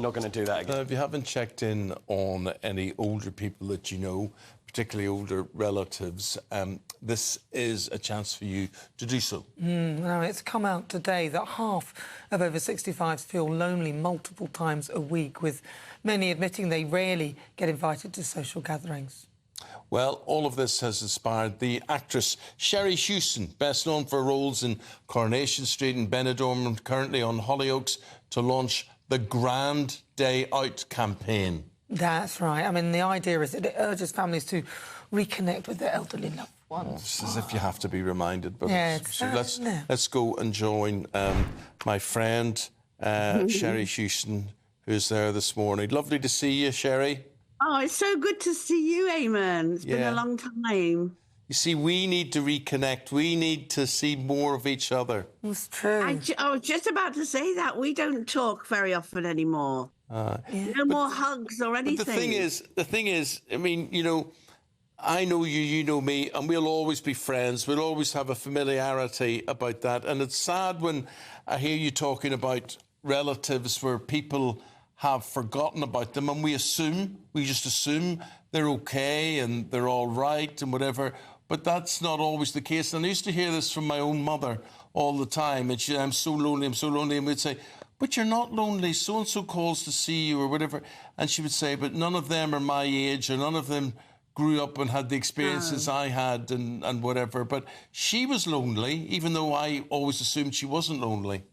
not going to do that again. Now, if you haven't checked in on any older people that you know, particularly older relatives, this is a chance for you to do so. Now, it's come out today that half of over 65s feel lonely multiple times a week, with many admitting they rarely get invited to social gatherings. Well, all of this has inspired the actress Sherry Hewson, best known for roles in Coronation Street and Benidorm, and currently on Hollyoaks, to launch the Grand Day Out campaign. That's right. I mean, the idea is that it urges families to reconnect with their elderly loved ones. It's as if you have to be reminded. But yeah, so let's go and join my friend Sherry Hewson, who's there this morning. Lovely to see you, Sherry. Oh, it's so good to see you, Eamon. It's been a long time. You see, we need to reconnect. We need to see more of each other. It's true. I was just about to say that. We don't talk very often anymore. No more hugs or anything. But the thing is, I mean, you know, I know you, you know me, and we'll always be friends. We'll always have a familiarity about that. And it's sad when I hear you talking about relatives where people have forgotten about them, and we just assume they're okay and they're all right and whatever. But that's not always the case. And I used to hear this from my own mother all the time. And she'd, I'm so lonely, I'm so lonely. And we'd say, but you're not lonely. So-and-so calls to see you or whatever. And she would say, but none of them are my age, or none of them grew up and had the experiences I had and whatever. But she was lonely, even though I always assumed she wasn't lonely.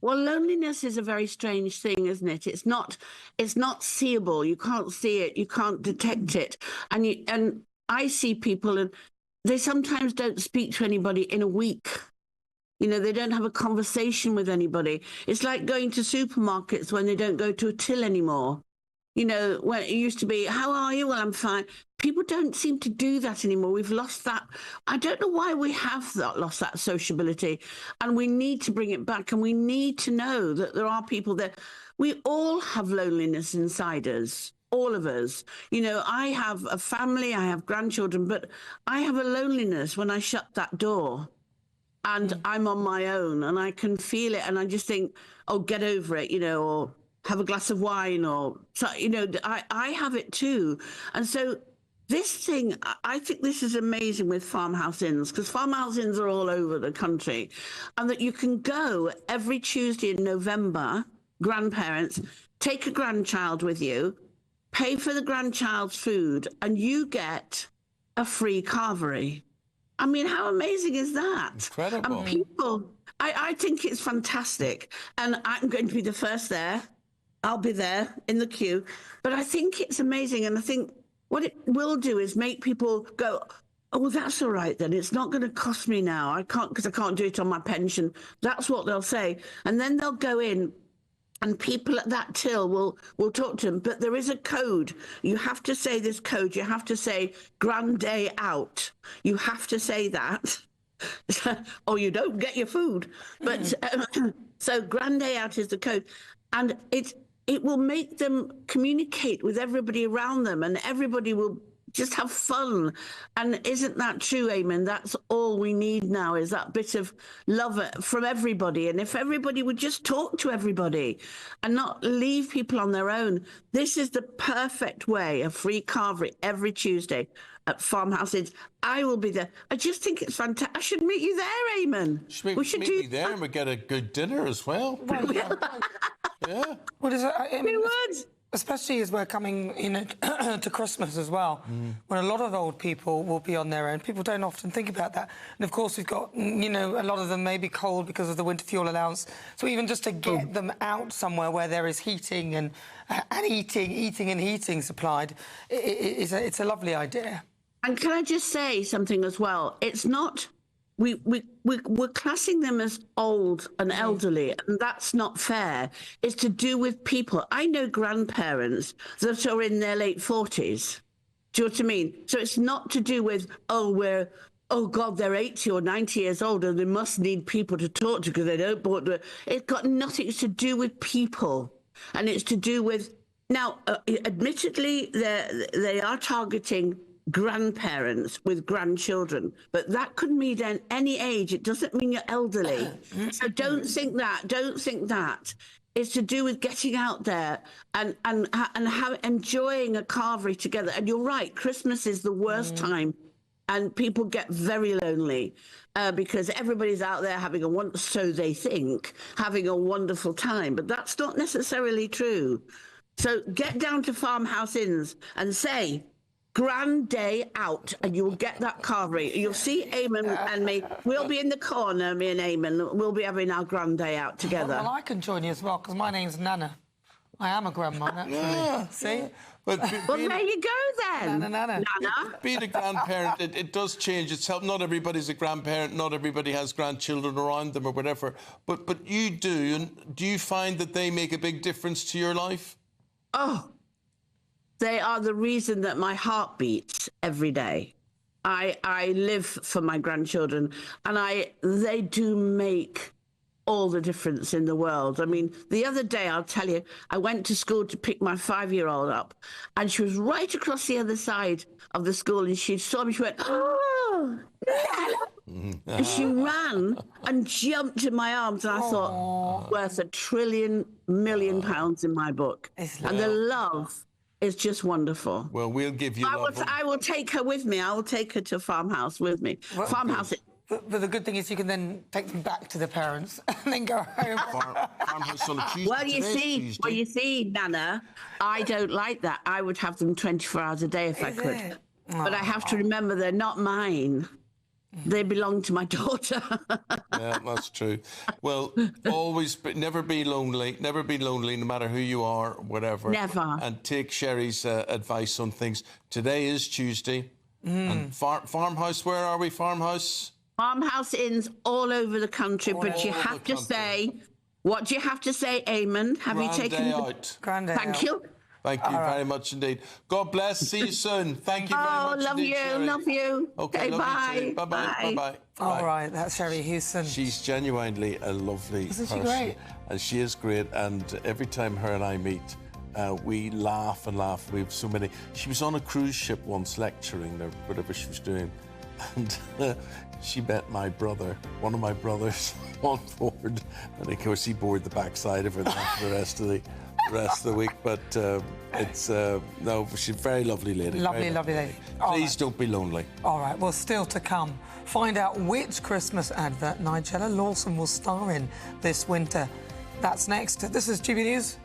Well, loneliness is a very strange thing, isn't it? It's not seeable. You can't see it. You can't detect it. And I see people, and they sometimes don't speak to anybody in a week. You know, they don't have a conversation with anybody. It's like going to supermarkets when they don't go to a till anymore. You know, when it used to be, how are you? Well, I'm fine. People don't seem to do that anymore. We've lost that. I don't know why we have lost that sociability, and we need to bring it back, and we need to know that there are people that we all have loneliness inside us. All of us. You know, I have a family, I have grandchildren, but I have a loneliness when I shut that door and I'm on my own, and I can feel it, and I just think, oh, get over it, you know, or have a glass of wine, or, you know, I have it too. And so this thing, I think this is amazing with farmhouse inns, because farmhouse inns are all over the country, and that you can go every Tuesday in November, grandparents, take a grandchild with you, pay for the grandchild's food, and you get a free carvery. I mean, how amazing is that? Incredible. And people, I think it's fantastic. And I'm going to be the first there. I'll be there in the queue. But I think it's amazing. And I think what it will do is make people go, oh, well, that's all right then. It's not going to cost me now. I can't, because I can't do it on my pension. That's what they'll say. And then they'll go in, and people at that till will talk to them. But there is a code. You have to say this code. You have to say Grand Day Out. You have to say that, or you don't get your food. But so Grand Day Out is the code. And it will make them communicate with everybody around them, and everybody will just have fun. And isn't that true, Eamon? That's all we need now, is that bit of love from everybody. And if everybody would just talk to everybody and not leave people on their own, this is the perfect way, a free carvery every Tuesday at Farmhouse Inns. I will be there. I just think it's fantastic. I should meet you there, Eamon. We should meet me there, and we get a good dinner as well. Yeah. What is it? I mean, would. Especially as we're coming, you know, to Christmas as well, when a lot of old people will be on their own. People don't often think about that. And, of course, we've got, you know, a lot of them may be cold because of the winter fuel allowance. So even just to get them out somewhere where there is heating and eating and heating supplied, it's a lovely idea. And can I just say something as well? It's not... We're classing them as old and elderly, and that's not fair. It's to do with people. I know grandparents that are in their late 40s. Do you know what I mean? So it's not to do with, oh God, they're 80 or 90 years old and they must need people to talk to because they don't want to. It's got nothing to do with people, and it's to do with, now, admittedly, they are targeting grandparents with grandchildren, but that could mean any age. It doesn't mean you're elderly. So don't think that. is to do with getting out there and enjoying a carvery together. And you're right, Christmas is the worst time, and people get very lonely because everybody's out there so they think, having a wonderful time. But that's not necessarily true. So get down to Farmhouse Inns and say, grand day out, and you'll get that carvery. You'll see Eamon and me. We'll be in the corner, me and Eamon. We'll be having our grand day out together. Well, I can join you as well, because my name's Nana. I am a grandma, naturally. Yeah. See? But Well, there you go then. Nana. being a grandparent, it does change. It's helped. Not everybody's a grandparent. Not everybody has grandchildren around them or whatever. But you do. And do you find that they make a big difference to your life? Oh, they are the reason that my heart beats every day. I live for my grandchildren, and they do make all the difference in the world. I mean, the other day, I'll tell you, I went to school to pick my 5-year-old up, and she was right across the other side of the school, and she saw me, she went, "Oh, Nana." And she ran and jumped in my arms, and I thought, worth £1 trillion million in my book. And the love is just wonderful. Well, we'll give you love. I will take her with me. I will take her to Farmhouse with me. Well, Farmhouse. But the good thing is you can then take them back to the parents and then go home. Farmhouse on a Tuesday. Well, you see, Nana, I don't like that. I would have them 24 hours a day if I could. But I have to remember they're not mine. They belong to my daughter. Yeah, that's true. Well, never be lonely. Never be lonely, no matter who you are, whatever. Never. And take Sherry's advice on things. Today is Tuesday. And Farmhouse, where are we? Farmhouse? Farmhouse Inns all over the country, but you have to say, what do you have to say, Eamon? Have you taken out? Grand day Thank out. you. Thank you very much indeed. God bless. See you soon. Thank you very much love indeed, you, Sherry. love you. Okay, love bye. you too. Bye-bye. Bye-bye. All right, that's Sherry Houston. She's genuinely a lovely Isn't she person. great? And she is great. And every time her and I meet, we laugh and laugh. We have so many. She was on a cruise ship once lecturing or whatever she was doing. And she met my brother, one of my brothers, on board. And of course, he bored the backside of her for the rest of the week. But no, she's a very lovely lady. Lovely lady. Please don't be lonely. All right, well, still to come. Find out which Christmas advert Nigella Lawson will star in this winter. That's next. This is GB News.